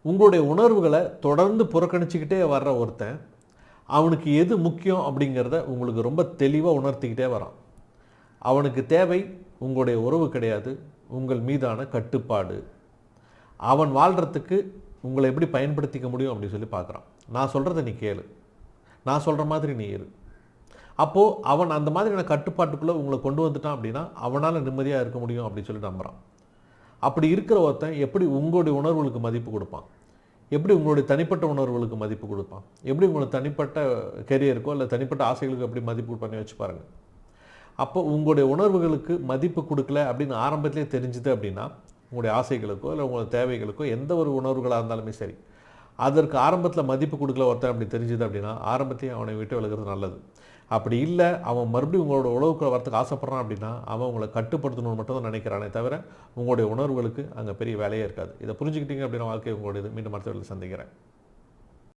உங்களுடைய உணர்வுகளை தொடர்ந்து புறக்கணிச்சுக்கிட்டே வர்ற ஒருத்தன் அவனுக்கு எது முக்கியம் அப்படிங்கிறத உங்களுக்கு ரொம்ப தெளிவாக உணர்த்திக்கிட்டே வரான். அவனுக்கு தேவை உங்களுடைய உறவு கிடையாது, உங்கள் மீதான கட்டுப்பாடு. அவன் வாழ்கிறதுக்கு உங்களை எப்படி பயன்படுத்திக்க முடியும் அப்படின்னு சொல்லி பார்க்குறான். நான் சொல்கிறத நீ கேளு, நான் சொல்கிற மாதிரி நீ இரு. அப்போது அவன் அந்த மாதிரியான கட்டுப்பாட்டுக்குள்ளே உங்களை கொண்டு வந்துட்டான் அப்படின்னா அவனால் நிம்மதியாக இருக்க முடியும் அப்படின்னு சொல்லி நம்புகிறான். அப்படி இருக்கிற ஒருத்தன் எப்படி உங்களுடைய உணர்வுகளுக்கு மதிப்பு கொடுப்பான், எப்படி உங்களுடைய தனிப்பட்ட உணர்வுகளுக்கு மதிப்பு கொடுப்பான், எப்படி உங்களுடைய தனிப்பட்ட கெரியருக்கோ இல்லை தனிப்பட்ட ஆசைகளுக்கு எப்படி மதிப்பு பண்ணி வச்சு பாருங்கள். அப்போ உங்களுடைய உணர்வுகளுக்கு மதிப்பு கொடுக்கல அப்படின்னு ஆரம்பத்திலே தெரிஞ்சுது அப்படின்னா உங்களுடைய ஆசைகளுக்கோ இல்லை உங்களோட தேவைகளுக்கோ எந்த ஒரு உணர்வுகளாக இருந்தாலுமே சரி, அதற்கு ஆரம்பத்தில் மதிப்பு கொடுக்கல ஒருத்தன் அப்படி தெரிஞ்சுது அப்படின்னா ஆரம்பத்தையும் அவனை விட்டு விலகிறது நல்லது. அப்படி இல்லை, அவன் மறுபடியும் உங்களோட உறவுக்குள்ள வரத்துக்கு ஆசைப்பட்றான் அப்படின்னா அவன் உங்களை கட்டுப்படுத்தணும்னு மட்டும் தான் நினைக்கிறானே தவிர உங்களுடைய உணர்வுகளுக்கு அங்கே பெரிய வேலையே இருக்காது. இதை புரிஞ்சுக்கிட்டீங்க அப்படின்னா வாழ்க்கை உங்களுடையது. மீண்டும் அடுத்த வேளையில் சந்திக்கிறேன்.